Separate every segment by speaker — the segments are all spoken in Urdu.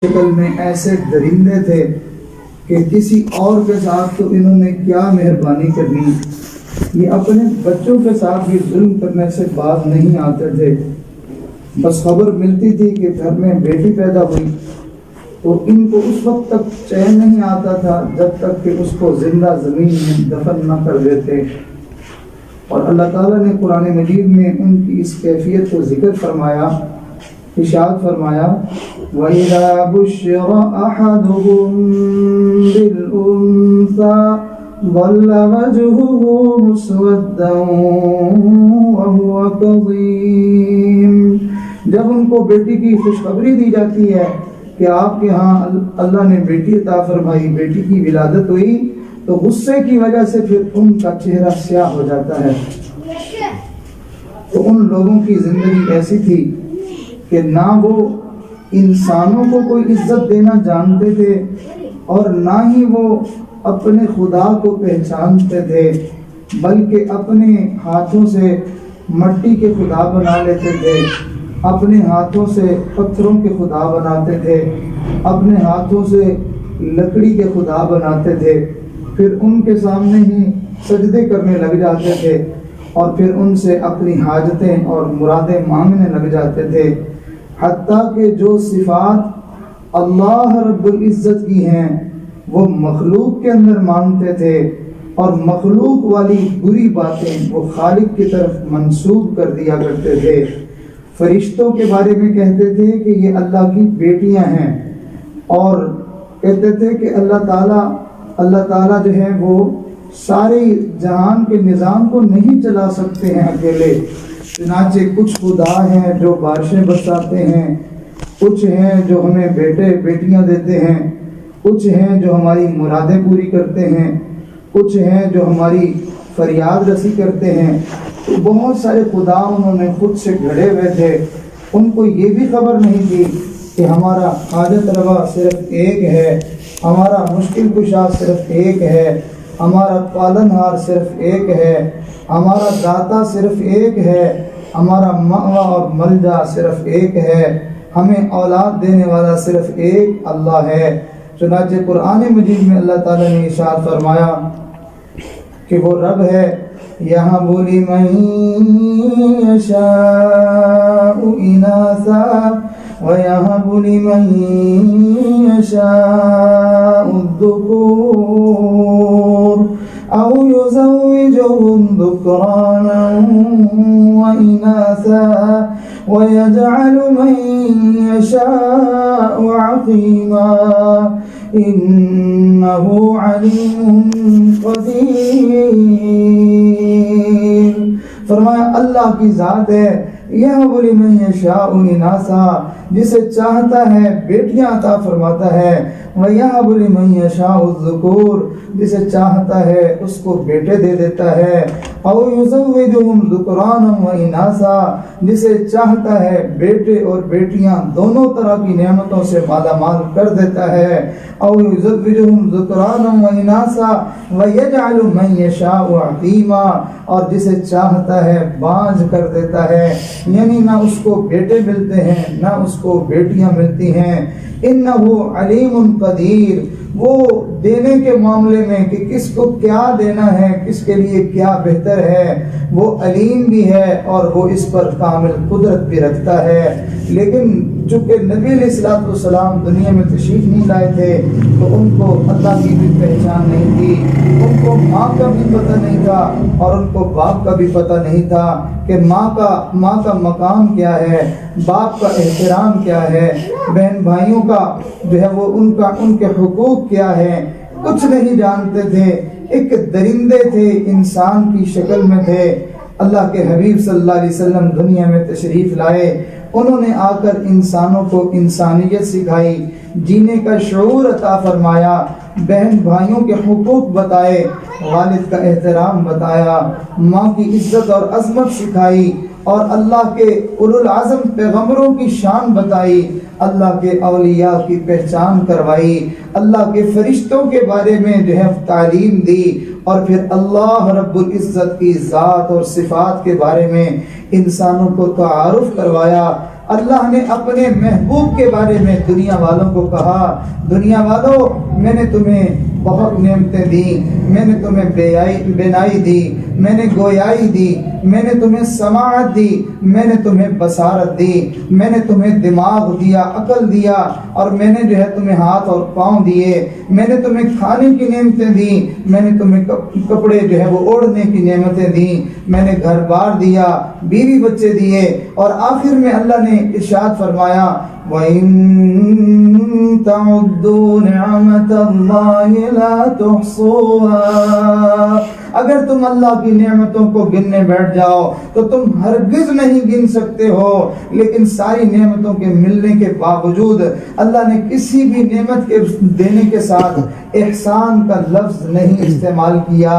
Speaker 1: شکل میں ایسے درندے تھے کہ کسی اور کے ساتھ تو انہوں نے کیا مہربانی کرنی، یہ اپنے بچوں کے ساتھ بھی ظلم کرنے سے باز نہیں آتے تھے۔ بس خبر ملتی تھی کہ گھر میں بیٹی پیدا ہوئی تو ان کو اس وقت تک چین نہیں آتا تھا جب تک کہ اس کو زندہ زمین میں دفن نہ کر دیتے۔ اور اللہ تعالیٰ نے قرآن مجید میں ان کی اس کیفیت کو ذکر فرمایا، ارشاد فرمایا وَإِذَا بُشِّرَ أَحَدُهُم بِالْأُنثَىٰ ظَلَّ وَجْهُهُ مُسْوَدًّا وَهُوَ كَظِيمٌ۔ جب ان کو بیٹی کی خوشخبری دی جاتی ہے کہ آپ کے ہاں اللہ نے بیٹی عطا فرمائی، بیٹی کی ولادت ہوئی، تو غصے کی وجہ سے پھر ان کا چہرہ سیاہ ہو جاتا ہے۔ تو ان لوگوں کی زندگی ایسی تھی کہ نہ وہ انسانوں کو کوئی عزت دینا جانتے تھے اور نہ ہی وہ اپنے خدا کو پہچانتے تھے، بلکہ اپنے ہاتھوں سے مٹی کے خدا بنا لیتے تھے، اپنے ہاتھوں سے پتھروں کے خدا بناتے تھے، اپنے ہاتھوں سے لکڑی کے خدا بناتے تھے، پھر ان کے سامنے ہی سجدے کرنے لگ جاتے تھے اور پھر ان سے اپنی حاجتیں اور مرادیں مانگنے لگ جاتے تھے۔ حتیٰ کہ جو صفات اللہ رب العزت کی ہیں وہ مخلوق کے اندر مانگتے تھے، اور مخلوق والی بری باتیں وہ خالق کی طرف منسوب کر دیا کرتے تھے۔ فرشتوں کے بارے میں کہتے تھے کہ یہ اللہ کی بیٹیاں ہیں، اور کہتے تھے کہ اللہ تعالیٰ جو ہے وہ سارے جہان کے نظام کو نہیں چلا سکتے ہیں اکیلے۔ چنانچہ کچھ خدا ہیں جو بارشیں برساتے ہیں، کچھ ہیں جو ہمیں بیٹے بیٹیاں دیتے ہیں، کچھ ہیں جو ہماری مرادیں پوری کرتے ہیں، کچھ ہیں جو ہماری فریاد رسی کرتے ہیں۔ تو بہت سارے خدا انہوں نے خود سے گھڑے ہوئے تھے۔ ان کو یہ بھی خبر نہیں تھی کہ ہمارا حاجت روا صرف ایک ہے، ہمارا مشکل کشا صرف ایک ہے، ہمارا پالن ہار صرف ایک ہے، ہمارا داتا صرف ایک ہے، ہمارا مأویٰ اور ملجا صرف ایک ہے، ہمیں اولاد دینے والا صرف ایک اللہ ہے۔ چنانچہ قرآن مجید میں اللہ تعالیٰ نے ارشاد فرمایا کہ وہ رب ہے یَهَبُ لِمَن يَشَاءُ إِنَاثًا وَيَهَبُ لِمَن يَشَاءُ الذُّكُورَ أَوْ يُزَوِّجُهُمْ ذُكْرَانًا وَإِنَاثًا وَيَجْعَلُ مَن يَشَاءُ عَقِيمًا إِنَّهُ عَلِيمٌ قدیر۔ فرمایا اللہ کی ذات ہے یَهَبُ لِمَن يَشَاءُ إِنَاثًا، جسے چاہتا ہے بیٹیاں عطا فرماتا ہے، وَيَهَبُ لِمَن يَشَاءُ الذُّكُورَ، جسے چاہتا ہے اس کو بیٹے دے دیتا ہے، أَوْ يُزَوِّجُهُمْ ذُكْرَانًا وَإِنَاثًا، جسے چاہتا ہے بیٹے اور بیٹیاں دونوں طرح کی نعمتوں سے مالا مال کر دیتا ہے، أَوْ يُزَوِّجُهُمْ ذُكْرَانًا وَإِنَاثًا وَيَجْعَلُ مَن يَشَاءُ عَقِيمًا، اور جسے چاہتا ہے بانجھ کر دیتا ہے، یعنی نہ اس کو بیٹے ملتے ہیں نہ اس کو بیٹیاں ملتی ہیں۔ انہ علیم قدیر، وہ دینے کے معاملے میں کہ کس کو کیا دینا ہے، کس کے لیے کیا بہتر ہے، وہ علیم بھی ہے اور وہ اس پر کامل قدرت بھی رکھتا ہے۔ لیکن چونکہ نبی علیہ السلام دنیا میں تشریف نہیں لائے تھے تو ان کو اللہ کی بھی پہچان نہیں تھی، ان کو ماں کا بھی پتہ نہیں تھا اور ان کو باپ کا بھی پتہ نہیں تھا کہ ماں کا مقام کیا ہے، باپ کا احترام کیا ہے، بہن بھائیوں کا جو ہے وہ ان کے حقوق کیا ہے، کچھ نہیں جانتے تھے۔ ایک درندے تھے، انسان کی شکل میں تھے۔ اللہ کے حبیب صلی اللہ علیہ وسلم دنیا میں تشریف لائے، انہوں نے آ کر انسانوں کو انسانیت سکھائی، جینے کا شعور عطا فرمایا، بہن بھائیوں کے حقوق بتائے، والد کا احترام بتایا، ماں کی عزت اور عظمت سکھائی، اور اللہ کے اولو العزم پیغمبروں کی شان بتائی، اللہ کے اولیاء کی پہچان کروائی، اللہ کے فرشتوں کے بارے میں جو ہے تعلیم دی، اور پھر اللہ رب العزت کی ذات اور صفات کے بارے میں انسانوں کو تعارف کروایا۔ اللہ نے اپنے محبوب کے بارے میں دنیا والوں کو کہا، دنیا والوں میں نے تمہیں بہت نعمتیں دی، میں نے تمہیں بینائی دی، میں نے گویائی دی، میں نے تمہیں سماعت دی، میں نے تمہیں بصارت دی، میں نے تمہیں دماغ دیا، عقل دیا، اور میں نے جو ہے تمہیں ہاتھ اور پاؤں دیے، میں نے تمہیں کھانے کی نعمتیں دی، میں نے تمہیں کپڑے جو ہے وہ اوڑھنے کی نعمتیں دی، میں نے گھر بار دیا، بیوی بچے دیے، اور آخر میں اللہ نے ارشاد فرمایا وَإِن تَعُدُّوا نِعْمَةَ اللَّهِ لَا تُحْصُوهَا، اگر تم اللہ کی نعمتوں کو گننے بیٹھ جاؤ تو تم ہرگز نہیں گن سکتے ہو، لیکن ساری نعمتوں کے ملنے کے باوجود اللہ نے کسی بھی نعمت کے دینے کے ساتھ احسان کا لفظ نہیں استعمال کیا،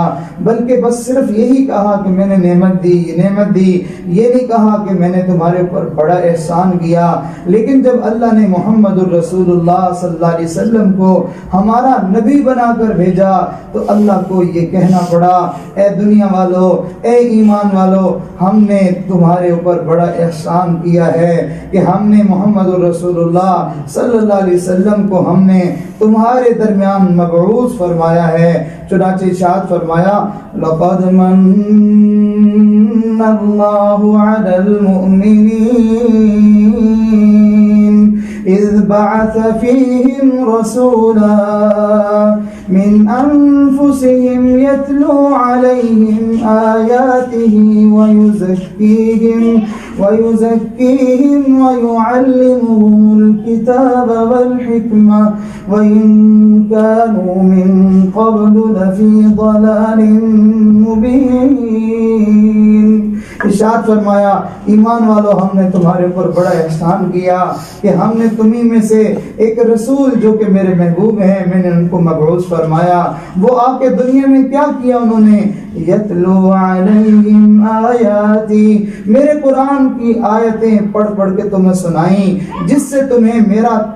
Speaker 1: بلکہ بس صرف یہی کہا کہ میں نے نعمت دی، یہ نعمت دی، یہ نہیں کہا کہ میں نے تمہارے اوپر بڑا احسان کیا۔ لیکن جب اللہ نے محمد الرسول اللہ صلی اللہ علیہ وسلم کو ہمارا نبی بنا کر بھیجا تو اللہ کو یہ کہنا پڑا اے دنیا والو، اے ایمان والو، ہم نے تمہارے اوپر بڑا احسان کیا ہے کہ ہم نے محمد الرسول اللہ صلی اللہ علیہ وسلم کو ہم نے تمہارے درمیان مبعوث فرمایا ہے۔ چنانچہ ارشاد فرمایا لَقَدْ مَنَّ اللَّهُ عَلَى الْمُؤْمِنِينَ إِذْ بَعَثَ فِيهِمْ رَسُولًا مِنْ أَنفُسِهِمْ يَتْلُو عَلَيْهِمْ آيَاتِهِ وَيُزَكِّيهِمْ وَيُعَلِّمُهُمُ الْكِتَابَ وَالْحِكْمَةَ وَإِنْ كَانُوا مِنْ قَبْلُ لَفِي ضَلَالٍ مُبِينٍ۔ ارشاد فرمایا ایمان والو، ہم نے تمہارے اوپر بڑا احسان کیا کہ ہم نے تمہیں میں سے ایک رسول جو کہ میرے محبوب ہیں میں نے ان کو مبعوث فرمایا۔ وہ آ کے دنیا میں کیا کیا؟ انہوں نے یتلو علیہم آیاتی، میرے قرآن کی آیتیں پڑھ پڑھ کے تمہیں سنائیں، جس سے تمہیں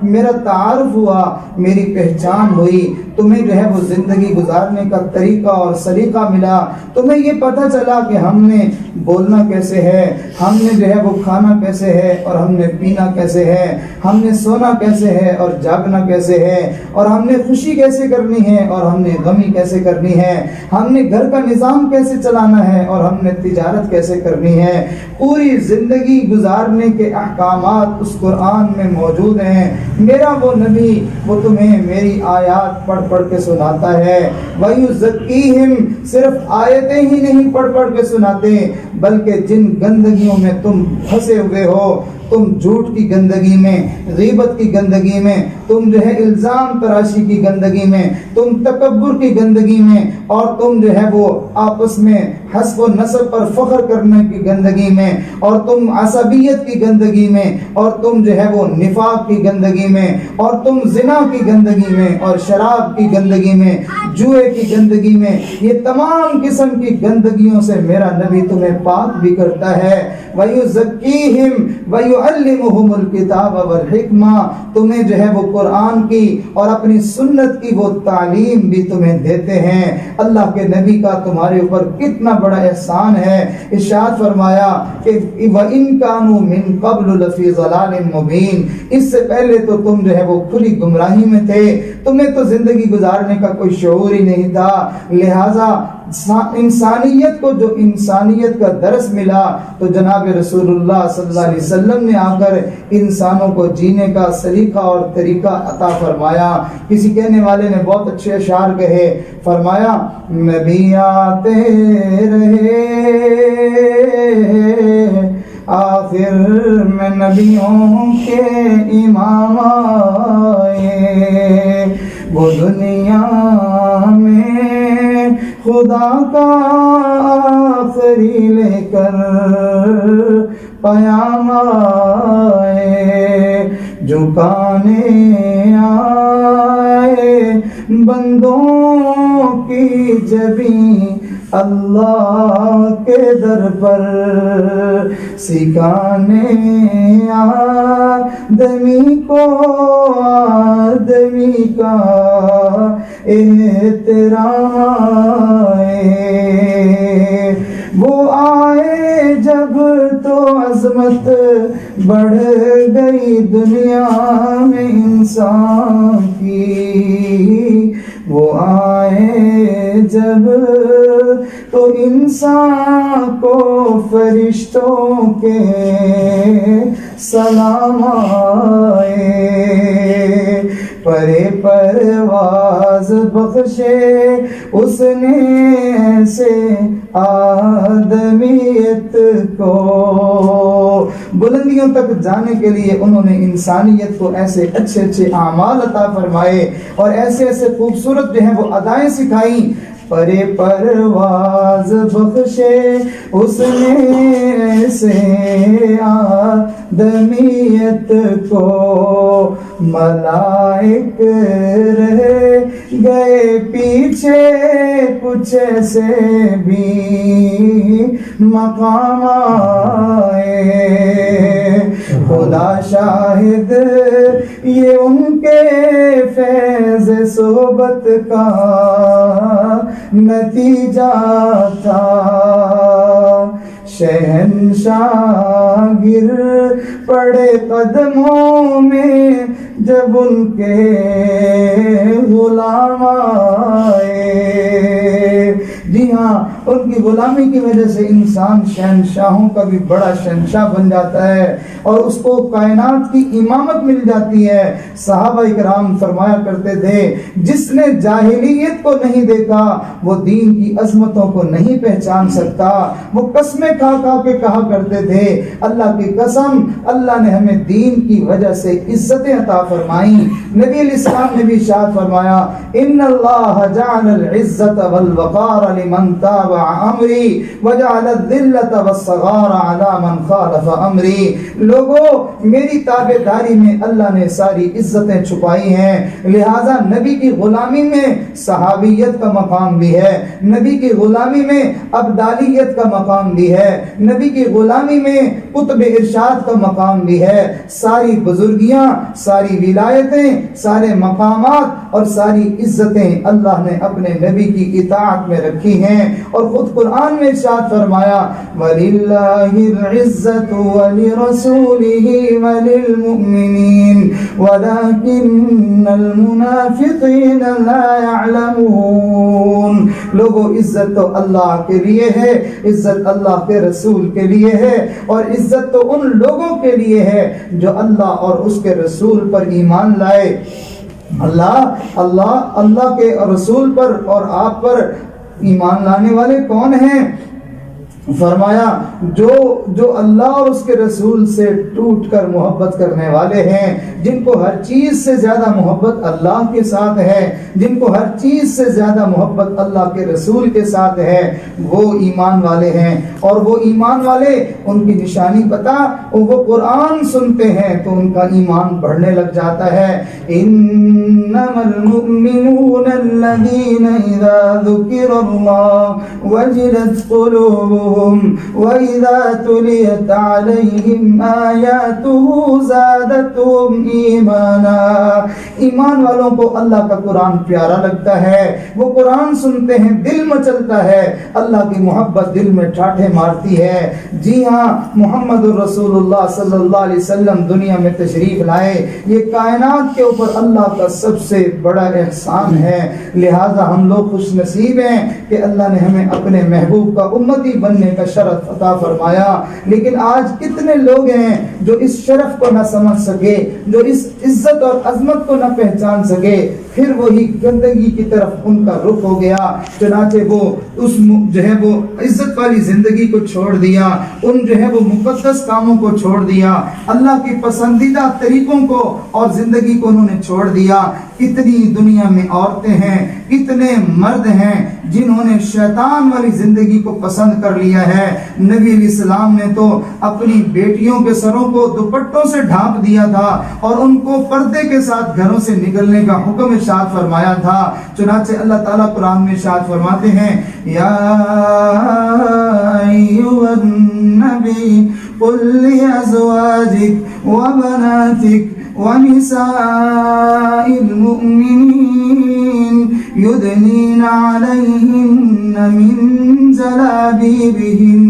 Speaker 1: میرا تعارف ہوا، میری پہچان ہوئی، تمہیں جو ہے وہ زندگی گزارنے کا طریقہ اور سلیقہ ملا، تمہیں یہ پتہ چلا کہ ہم نے بولنا کیسے ہے، ہم نے جو ہے وہ کھانا کیسے ہے اور ہم نے پینا کیسے ہے، ہم نے سونا کیسے ہے اور جاگنا کیسے ہے، اور ہم نے خوشی کیسے کرنی ہے اور ہم نے غمی کیسے کرنی ہے، ہم نے گھر کا نظام کیسے چلانا ہے اور ہم نے تجارت کیسے کرنی ہے۔ پوری زندگی گزارنے کے احکامات اس قرآن میں موجود ہیں۔ میرا وہ نبی وہ تمہیں میری آیات پڑھ پڑھ کے سناتا ہے۔ وَيُزَكِّيهِمْ، صرف آیتیں ہی نہیں پڑھ پڑھ کے سناتے، بلکہ جن گندگیوں میں تم پھنسے ہوئے ہو، تم جھوٹ کی گندگی میں، غیبت کی گندگی میں، تم جو ہے الزام تراشی کی گندگی میں، تم تکبر کی گندگی میں، اور تم جو ہے وہ آپس میں حسب و نسب پر فخر کرنے کی گندگی میں، اور تم عصبیت کی گندگی میں، اور تم جو ہے وہ نفاق کی گندگی میں، اور تم زنا کی گندگی میں، اور شراب کی گندگی میں، جوئے کی گندگی میں، یہ تمام قسم کی گندگیوں سے میرا نبی تمہیں پاک بھی کرتا ہے۔ وَيُزَكِّيهِمْ وَيُعَلِّمُهُمُ الْكِتَابَ وَالْحِكْمَةَ، تمہیں جو ہے وہ قرآن کی اور اپنی سنت کی وہ تعلیم بھی تمہیں دیتے ہیں۔ اللہ کے نبی کا تمہارے اوپر کتنا بڑا احسان ہے۔ ارشاد فرمایا کہ وَإِن كَانُوا مِن قَبْلُ لَفِي ضَلَالٍ مُبِينٍ، اس سے پہلے تو تم جو ہے وہ کھلی گمراہی میں تھے، تمہیں تو زندگی گزارنے کا کوئی شعور ہی نہیں تھا، لہٰذا انسانیت کو جو انسانیت کا درس ملا تو جناب رسول اللہ صلی اللہ علیہ وسلم نے آ کر انسانوں کو جینے کا سلیقہ اور طریقہ عطا فرمایا۔ کسی کہنے والے نے بہت اچھے اشعار کہے، فرمایا نبی آتے رہے آخر میں نبیوں کے امام آئے، وہ دنیا میں خدا کا آخری لے کر پیام آئے، جھکانے آئے بندوں کی جبیں اللہ کے در پر، سکھانے آدمی کو آدمی کا احترام آئے، وہ آئے جب تو عظمت بڑھ گئی دنیا میں انسان کی، وہ آئے جب تو انسان کو فرشتوں کے سلام آئے، پرے پرواز بخشے اس نے ایسے آدمیت کو، بلندیوں تک جانے کے لیے انہوں نے انسانیت کو ایسے اچھے اچھے اعمال عطا فرمائے اور ایسے ایسے خوبصورت جو ہیں وہ ادائیں سکھائیں۔ پرے پرواز بخشے اس نے ایسے آدمیت کو، ملائک رہ گئے پیچھے کچھ ایسے بھی مقام آئے، خدا شاہد یہ ان کے فیض صحبت کا نتیجہ تھا، شہنشاہ گر پڑے قدموں میں جب ان کے غلام آئے۔ جی ہاں، ان کی غلامی کی وجہ سے انسان شہنشاہوں کا بھی بڑا شہنشاہ بن جاتا ہے اور اس کو کائنات کی امامت مل جاتی ہے۔ صحابہ کرام فرمایا کرتے تھے جس نے جاہلیت کو نہیں دیکھا وہ دین کی عظمتوں کو نہیں پہچان سکتا۔ وہ قسمیں کھا کھا کے کہا کرتے تھے اللہ کی قسم اللہ نے ہمیں دین کی وجہ سے عزتیں عطا فرمائیں۔ نبی علیہ السلام نے بھی ارشاد فرمایا ان اللہ جعل العزت والوقار لمن تابع امری وجعل الذلت والصغار على من خالف امری۔ لوگوں میری تابعداری میں اللہ نے ساری عزتیں چھپائی ہیں، لہذا نبی کی غلامی میں صحابیت کا مقام بھی ہے، نبی کی غلامی میں ابدالیت کا مقام بھی ہے، نبی کی غلامی میں قطب ارشاد کا مقام بھی ہے۔ ساری بزرگیاں، ساری ولایتیں، سارے مقامات اور ساری عزتیں اللہ نے اپنے نبی کی اطاعت میں رکھی ہیں، اور خود قرآن میں ارشاد فرمایا وَلِلَّهِ الْعِزَّةُ وَلِرَسُولِهِ وَلِلْمُؤْمِنِينَ وَلَكِنَّ الْمُنَافِقِينَ لَا يَعْلَمُونَ۔ لوگوں عزت تو اللہ کے لیے ہے، عزت اللہ کے رسول کے لیے ہے، اور عزت تو ان لوگوں کے لیے ہے جو اللہ اور اس کے رسول پر ایمان لائے۔ اللہ کے رسول پر اور آپ پر ایمان لانے والے کون ہیں؟ فرمایا جو اللہ اور اس کے رسول سے ٹوٹ کر محبت کرنے والے ہیں، جن کو ہر چیز سے زیادہ محبت اللہ کے ساتھ ہے، جن کو ہر چیز سے زیادہ محبت اللہ کے رسول کے ساتھ ہے، وہ ایمان والے ہیں۔ اور وہ ایمان والے ان کی نشانی پتہ، وہ قرآن سنتے ہیں تو ان کا ایمان بڑھنے لگ جاتا ہے۔ انما المؤمنون الذين اذا ذكر الله وجلت قلوبهم وَإِذَا تُلِيَتْ عَلَيْهِمْ آيَاتُهُ زَادَتْهُمْ إِيمَانًا۔ ایمان والوں کو اللہ کا قرآن پیارا لگتا ہے، وہ قرآن سنتے ہیں دل مچلتا ہے، اللہ کی محبت دل میں ٹھاٹھے مارتی ہے۔ جی ہاں، محمد الرسول اللہ صلی اللہ علیہ وسلم دنیا میں تشریف لائے، یہ کائنات کے اوپر اللہ کا سب سے بڑا احسان ہے، لہذا ہم لوگ خوش نصیب ہیں کہ اللہ نے ہمیں اپنے محبوب کا امتی بننے کا شرف عطا فرمایا۔ لیکن آج کتنے لوگ ہیں جو اس شرف کو نہ سمجھ سکے، جو اس عزت اور عظمت کو نہ پہچان سکے، پھر وہی گندگی کی طرف ان کا رخ ہو گیا، چنانچہ وہ اس جو ہے وہ عزت والی زندگی کو چھوڑ دیا، ان جو ہے وہ مقدس کاموں کو چھوڑ دیا، اللہ کی پسندیدہ طریقوں کو اور زندگی کو انہوں نے چھوڑ دیا۔ کتنی دنیا میں عورتیں ہیں، کتنے مرد ہیں جنہوں نے شیطان والی زندگی کو پسند کر لیا ہے۔ نبی علیہ السلام نے تو اپنی بیٹیوں کے سروں کو دوپٹوں سے ڈھانپ دیا تھا اور ان کو پردے کے ساتھ گھروں سے نکلنے کا حکم ارشاد فرمایا تھا۔ چنانچہ اللہ تعالیٰ قرآن میں ارشاد فرماتے ہیں یا ایھا النبی قل لأزواجک وبناتک ونساء المؤمنین یدنین علیہن من جلابیبہن۔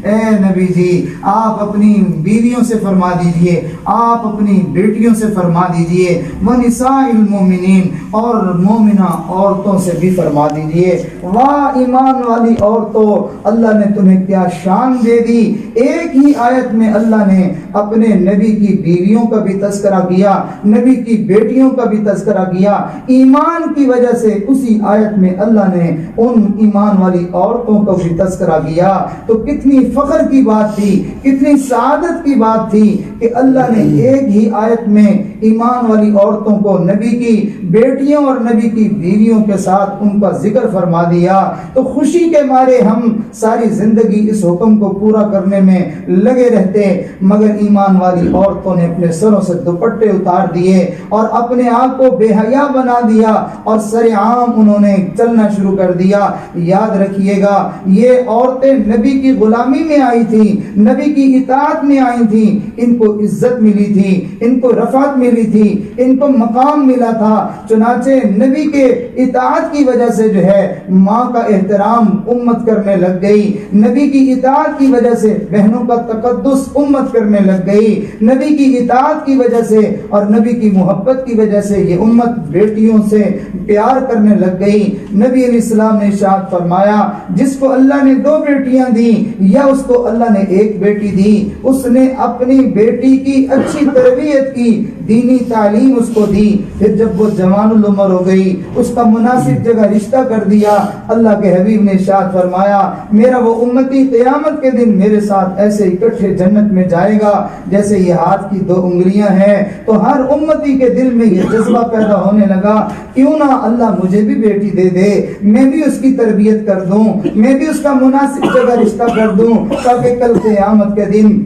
Speaker 1: اے نبی جی آپ اپنی بیویوں سے فرما دیجئے، آپ اپنی بیٹیوں سے فرما دیجئے، ونساء المومنین اور مومنہ عورتوں سے بھی فرما دیجئے۔ واہ ایمان والی عورتوں، اللہ نے تمہیں کیا شان دے دی۔ ایک ہی آیت میں اللہ نے اپنے نبی کی بیویوں کا بھی تذکرہ کیا، نبی کی بیٹیوں کا بھی تذکرہ کیا۔ ایمان کی وجہ سے اسی آیت میں اللہ نے ان ایمان والی عورتوں کو بھی تذکرہ کیا۔ تو کتنی فخر کی بات تھی، کتنی سعادت کی بات تھی کہ اللہ نے ایک ہی آیت میں ایمان والی عورتوں کو نبی کی بیٹیوں اور نبی کی بیویوں کے ساتھ ان کا ذکر فرما دیا۔ تو خوشی کے مارے ہم ساری زندگی اس حکم کو پورا کرنے میں لگے رہتے، مگر ایمان والی عورتوں نے اپنے سروں سے دوپٹے اتار دیے اور اپنے آپ کو بے حیا بنا دیا اور سر عام انہوں نے چلنا شروع کر دیا۔ یاد رکھیے گا یہ عورتیں نبی کی غلامی میں آئی تھیں، نبی کی اطاعت میں آئی تھیں، ان کو عزت ملی تھی، ان کو رفعت ملی تھی، ان کو مقام ملا تھا۔ چنانچہ نبی کے اطاعت کی وجہ سے جو ہے ماں کا احترام امت کرنے لگ گئی، نبی کی اطاعت کی وجہ سے بہنوں کا تقدس امت کرنے لگ گئی، نبی کی اطاعت کی وجہ سے اور نبی کی محبت کی وجہ سے یہ امت بیٹیوں سے پیار کرنے لگ گئی۔ نبی علیہ السلام نے ارشاد فرمایا جس کو اللہ نے 2 بیٹیاں دی یا اس کو اللہ نے 1 بیٹی دی، اس نے اپنی بیٹی کی اچھی تربیت کی، دینی تعلیم اس کو دی، پھر جب وہ جوان العمر ہو گئی اس کا مناسب جگہ رشتہ کر دیا۔ اللہ کے حبیب نے ارشاد فرمایا میرا وہ امتی قیامت کے دن میرے ساتھ ایسے اکٹھے جنت میں جائے گا جیسے یہ ہاتھ کی 2 انگلیاں ہیں۔ تو ہر امتی کے دل میں یہ جذبہ پیدا ہونے لگا کیوں نہ اللہ مجھے بھی بیٹی دے دے، میں بھی اس کی تربیت کر دوں، میں بھی اس کا مناسب جگہ رشتہ کر دوں تاکہ کل قیامت کے دن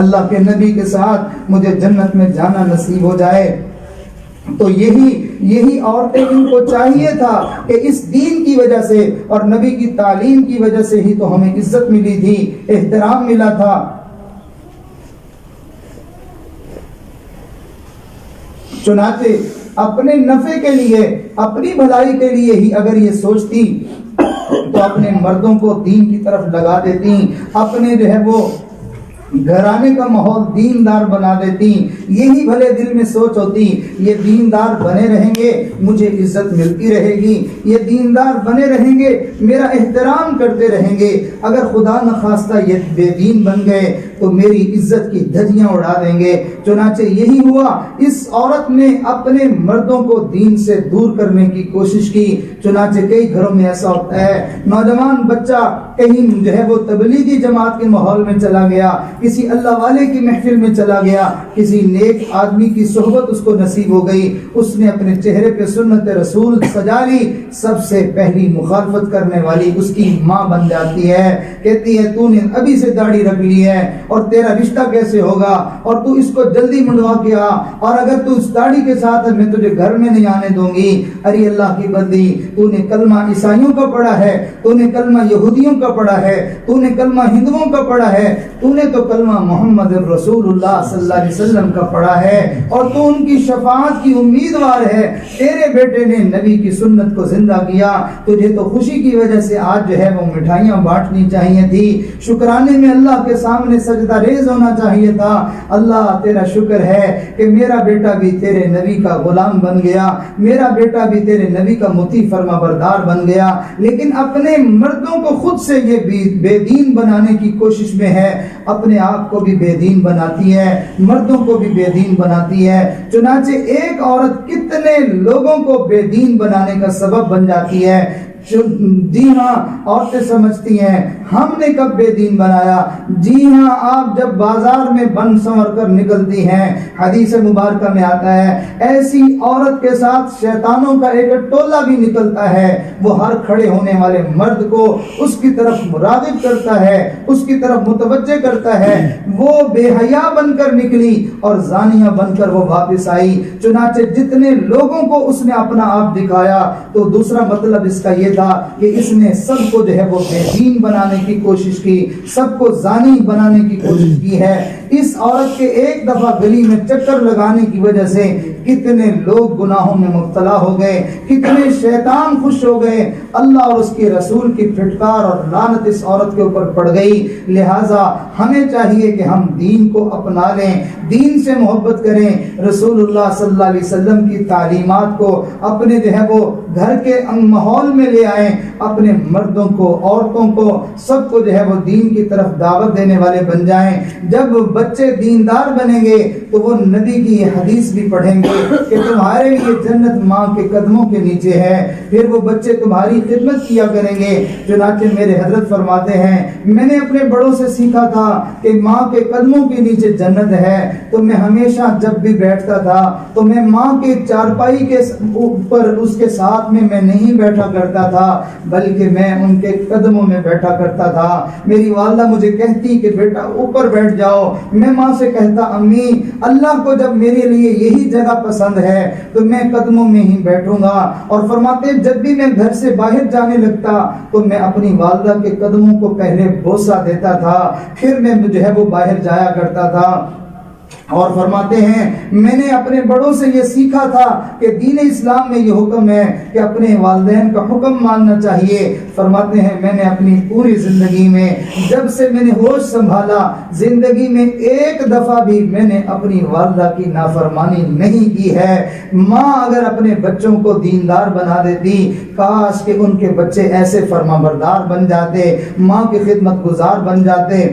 Speaker 1: اللہ کے نبی کے ساتھ مجھے جنت میں جانا نصیب ہو جائے۔ تو یہی عورتیں ان کو چاہیے تھا کہ اس دین کی وجہ سے اور نبی کی تعلیم کی وجہ سے ہی تو ہمیں عزت ملی تھی، احترام ملا تھا۔ چنانچہ اپنے نفع کے لیے، اپنی بھلائی کے لیے ہی اگر یہ سوچتی تو اپنے مردوں کو دین کی طرف لگا دیتی، اپنے جو ہے وہ گھرانے کا ماحول دیندار بنا دیتی۔ یہی بھلے دل میں سوچ ہوتی یہ دیندار بنے رہیں گے مجھے عزت ملتی رہے گی، یہ دیندار بنے رہیں گے میرا احترام کرتے رہیں گے، اگر خدا نخواستہ یہ بے دین بن گئے تو میری عزت کی دھجیاں اڑا دیں گے۔ چنانچہ یہی ہوا، اس عورت نے اپنے مردوں کو دین سے دور کرنے کی کوشش کی۔ چنانچہ کئی گھروں میں ایسا ہوتا ہے نوجوان بچہ کہیں جو ہے وہ تبلیغی جماعت کے ماحول میں چلا گیا، کسی اللہ والے کی محفل میں چلا گیا، کسی نیک آدمی کی صحبت اس کو نصیب ہو گئی، اس نے اپنے چہرے پہ سنت رسول سجا لی، سب سے پہلی مخالفت کرنے والی اس کی ماں بن جاتی ہے، کہتی ہے تو نے ابھی سے داڑھی رکھ لی ہے اور تیرا رشتہ کیسے ہوگا، اور تو اس کو جلدی منڈوا کے آ، اور اگر تو اس داڑھی کے ساتھ ہے میں تجھے گھر میں نہیں آنے دوں گی۔ ارے اللہ کی بندی، تو نے کلمہ عیسائیوں کا پڑھا ہے، تو نے کلمہ یہودیوں کا پڑھا ہے، تو نے کلمہ ہندوؤں کا پڑھا ہے، تو نے تو کلمہ محمد رسول اللہ صلی اللہ علیہ وسلم کا پڑھا ہے اور تو ان کی شفاعت کی امیدوار ہے۔ تیرے بیٹے نے نبی کی سنت کو زندہ کیا، تجھے تو خوشی کی وجہ سے آج جو ہے وہ مٹھائیاں بانٹنی چاہیے تھی، شکرانے میں اللہ کے سامنے سجدہ ریز ہونا چاہیے تھا۔ اللہ تیرا شکر ہے کہ میرا بیٹا بھی تیرے نبی کا غلام بن گیا، میرا بیٹا بھی تیرے نبی کا مطیع فرما بردار بن گیا، لیکن اپنے مردوں کو خود سے یہ بے دین بنانے کی کوشش میں ہے، اپنے آپ کو بھی بے دین بناتی ہے، مردوں کو بھی بے دین بناتی ہے۔ چنانچہ ایک عورت کتنے لوگوں کو بے دین بنانے کا سبب بن جاتی ہے۔ جی ہاں، عورتیں سمجھتی ہیں ہم نے کب بے دین بنایا؟ جی ہاں، آپ جب بازار میں بن سنور کر نکلتی ہیں، حدیث مبارکہ میں آتا ہے ایسی عورت کے ساتھ شیطانوں کا ایک ٹولہ بھی نکلتا ہے، وہ ہر کھڑے ہونے والے مرد کو اس کی طرف راغب کرتا ہے، اس کی طرف متوجہ کرتا ہے۔ وہ بے حیا بن کر نکلی اور زانیہ بن کر وہ واپس آئی۔ چنانچہ جتنے لوگوں کو اس نے اپنا آپ دکھایا تو دوسرا مطلب اس کا یہ تھا کہ اس نے سب کو جو ہے وہ بے دین بنانے کی کوشش کی، سب کو زانی بنانے کی کوشش کی ہے۔ اس عورت کے ایک دفعہ گلی میں چکر لگانے کی وجہ سے کتنے لوگ گناہوں میں مبتلا ہو گئے، کتنے شیطان خوش ہو گئے، اللہ اور اس کے رسول کی پھٹکار اور لعنت اس عورت کے اوپر پڑ گئی۔ لہٰذا ہمیں چاہیے کہ ہم دین کو اپنا لیں، دین سے محبت کریں، رسول اللہ صلی اللہ علیہ وسلم کی تعلیمات کو اپنے جو ہے وہ گھر کے ماحول میں لے آئیں، اپنے مردوں کو، عورتوں کو، سب کو جو ہے وہ دین کی طرف دعوت دینے والے بن جائیں۔ جب بچے دیندار بنیں گے تو وہ نبی کی یہ حدیث بھی پڑھیں گے کہ تمہارے لیے جنت ماں کے قدموں کے نیچے ہے، پھر وہ بچے تمہاری خدمت کیا کریں گے۔ چنانچہ میرے حضرت فرماتے ہیں میں نے اپنے بڑوں سے سیکھا تھا کہ ماں کے قدموں کے نیچے جنت ہے، تو میں ہمیشہ جب بھی بیٹھتا تھا تو میں ماں کے چارپائی کے اوپر اس کے ساتھ میں نہیں بیٹھا کرتا تھا، بلکہ میں ان کے قدموں میں بیٹھا کرتا تھا۔ میری والدہ مجھے کہتی کہ بیٹا اوپر بیٹھ جاؤ، میں ماں سے کہتا امی اللہ کو جب میرے لیے یہی جگہ پسند ہے تو میں قدموں میں ہی بیٹھوں گا۔ اور فرماتے جب بھی میں گھر سے باہر جانے لگتا تو میں اپنی والدہ کے قدموں کو پہلے بوسہ دیتا تھا، پھر میں جو ہے وہ باہر جایا کرتا تھا۔ اور فرماتے ہیں میں نے اپنے بڑوں سے یہ سیکھا تھا کہ دین اسلام میں یہ حکم ہے کہ اپنے والدین کا حکم ماننا چاہیے۔ فرماتے ہیں میں نے اپنی پوری زندگی میں جب سے میں نے ہوش سنبھالا، زندگی میں ایک دفعہ بھی میں نے اپنی والدہ کی نافرمانی نہیں کی ہے۔ ماں اگر اپنے بچوں کو دیندار بنا دیتی، کاش کہ ان کے بچے ایسے فرمانبردار بن جاتے، ماں کی خدمت گزار بن جاتے۔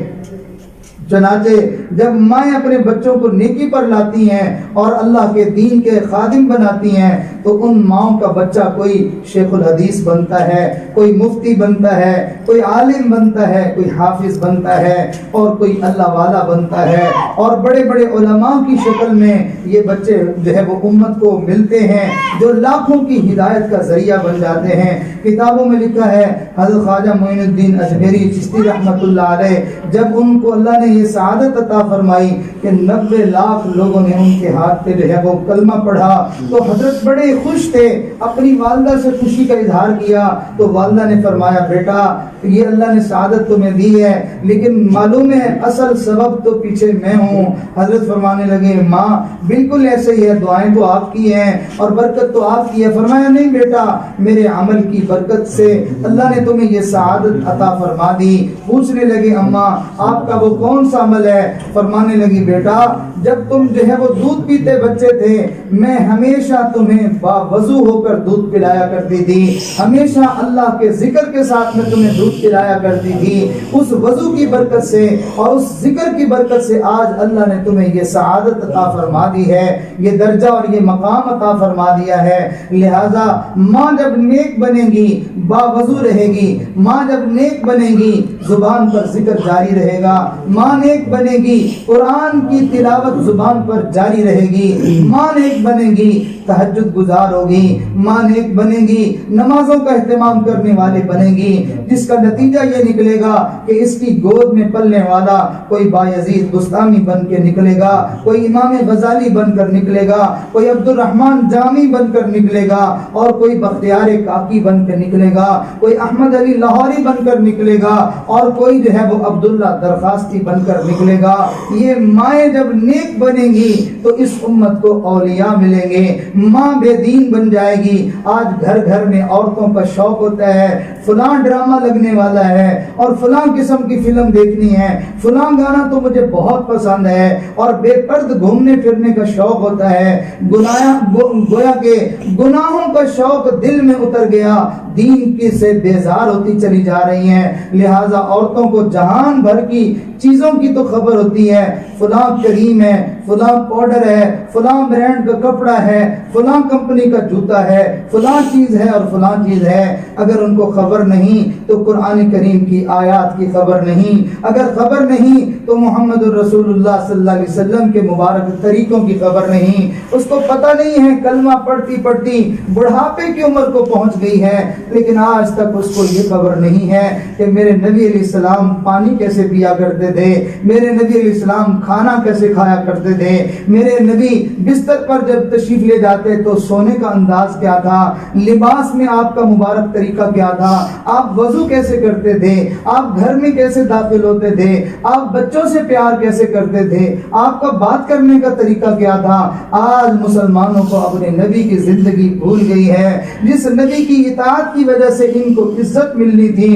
Speaker 1: چنانچہ جب مائیں اپنے بچوں کو نیکی پر لاتی ہیں اور اللہ کے دین کے خادم بناتی ہیں تو ان ماؤں کا بچہ کوئی شیخ الحدیث بنتا ہے، کوئی مفتی بنتا ہے، کوئی عالم بنتا ہے، کوئی حافظ بنتا ہے اور کوئی اللہ والا بنتا ہے، اور بڑے بڑے علماء کی شکل میں یہ بچے جو ہے وہ امت کو ملتے ہیں جو لاکھوں کی ہدایت کا ذریعہ بن جاتے ہیں۔ کتابوں میں لکھا ہے حضرت خواجہ معین الدین اجمیری چشتی رحمۃ اللہ علیہ جب ان کو اللہ نے یہ سعادت عطا فرمائی کہ 90 لاکھ لوگوں نے ان کے ہاتھ پہ جو ہے وہ کلمہ پڑھا تو حضرت بڑے خوش تھے، اپنی والدہ سے خوشی کا اظہار کیا تو والدہ نے فرمایا بیٹا یہ اللہ نے سعادت تمہیں دی ہے لیکن معلوم ہے اصل سبب تو پیچھے میں ہوں۔ حضرت فرمانے لگے ماں بالکل ایسے ہی ہے، دعائیں تو آپ کی ہیں اور برکت تو آپ کی ہے۔ فرمایا نہیں بیٹا میرے عمل کی برکت سے اللہ نے تمہیں یہ سعادت عطا فرما دی۔ پوچھنے لگے اماں آپ کا وہ کون سا عمل ہے؟ فرمانے لگی بیٹا جب تم جو ہے وہ دودھ پیتے بچے تھے میں ہمیشہ تمہیں باوضو ہو کر دودھ پلایا کرتی تھی، ہمیشہ اللہ کے ذکر کے ساتھ میں تمہیں دودھ پلایا کرتی تھی۔ اس وضو کی برکت سے اور اس ذکر کی برکت سے آج اللہ نے تمہیں یہ سعادت عطا فرما دی ہے، یہ درجہ اور یہ مقام عطا فرما دیا ہے۔ لہذا ماں جب نیک بنے گی باوضو رہے گی، ماں جب نیک بنے گی زبان پر ذکر جاری رہے گا، ماں نیک بنے گی قرآن کی تلاوت زبان پر جاری رہے گی، ماں نیک بنے گی تہجد گزار ہوگی، ماں نیک بنے گی نمازوں کا اہتمام کرنے والے بنے گی، جس کا نتیجہ یہ نکلے گا کہ اس کی گود میں پلنے والا کوئی بایزید بستامی بن کے نکلے گا، کوئی امام غزالی بن کر نکلے گا، کوئی عبد الرحمن جامی بن کر نکلے گا اور کوئی بختیار کاکی بن کر نکلے گا، کوئی احمد علی لاہوری بن کر نکلے گا اور کوئی جو ہے وہ عبداللہ درخواستی بن کر نکلے گا۔ یہ مائیں جب نیک بنیں گی تو اس امت کو اولیاء ملیں گے۔ ماں بے دین بن جائے گی، آج گھر گھر میں عورتوں کا شوق ہوتا ہے فلاں ڈرامہ لگنے والا ہے اور فلاں قسم کی فلم دیکھنی ہے، فلاں گانا تو مجھے بہت پسند ہے اور بے پرد گھومنے پھرنے کا شوق ہوتا ہے۔ گویا کہ گناہوں کا شوق دل میں اتر گیا، دین کی سے بیزار ہوتی چلی جا رہی ہیں۔ لہٰذا عورتوں کو جہان بھر کی چیزوں کی تو خبر ہوتی ہے، فلاں کریم ہے، فلاں پاؤڈر ہے، فلاں برانڈ کا کپڑا ہے، فلاں کمپنی کا جوتا ہے، فلاں چیز ہے اور فلاں چیز ہے۔ اگر ان کو خبر نہیں تو قرآن کریم کی آیات کی خبر نہیں، اگر خبر نہیں تو محمد الرسول اللہ صلی اللہ علیہ وسلم کے مبارک طریقوں کی خبر نہیں، اس کو پتہ نہیں ہے، کلمہ پڑھتی پڑھتی بڑھاپے کی عمر کو پہنچ گئی ہے لیکن آج تک اس کو یہ خبر نہیں ہے کہ میرے نبی علیہ السلام پانی کیسے پیا کرتے تھے، میرے نبی علیہ السلام کھانا کیسے کھایا کرتے تھے، میرے نبی بستر پر جب تشریف لے جاتے تو سونے کا انداز کیا تھا، لباس میں آپ کا مبارک طریقہ کیا تھا، آپ وضو کیسے کرتے تھے، آپ گھر میں کیسے داخل ہوتے تھے، آپ بچوں سے پیار کیسے کرتے تھے، آپ کا بات کرنے کا طریقہ کیا تھا۔ آج مسلمانوں کو اپنے نبی کی زندگی بھول گئی ہے، جس نبی کی اطاعت کی وجہ سے ان کو عزت ملنی تھی،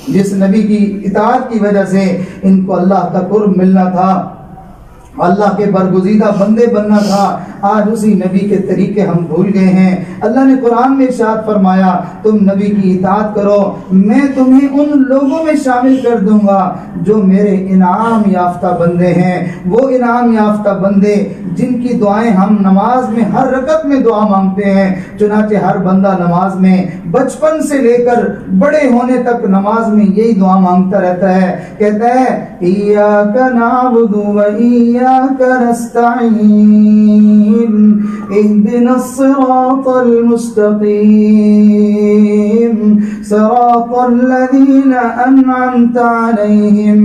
Speaker 1: جس نبی کی اطاعت کی وجہ سے ان کو اللہ کا قرب ملنا تھا، اللہ کے برگزیدہ بندے بننا تھا، آج اسی نبی کے طریقے ہم بھول گئے ہیں۔ اللہ نے قرآن میں ارشاد فرمایا تم نبی کی اطاعت کرو، میں تمہیں ان لوگوں میں شامل کر دوں گا جو میرے انعام یافتہ بندے ہیں، وہ انعام یافتہ بندے جن کی دعائیں ہم نماز میں ہر رکعت میں دعا مانگتے ہیں۔ چنانچہ ہر بندہ نماز میں بچپن سے لے کر بڑے ہونے تک نماز میں یہی دعا مانگتا رہتا ہے، کہتا ہے ایاک نعبد و ایاک نستعین اهدنا الصراط المستقیم صراط الذین انعمت علیہم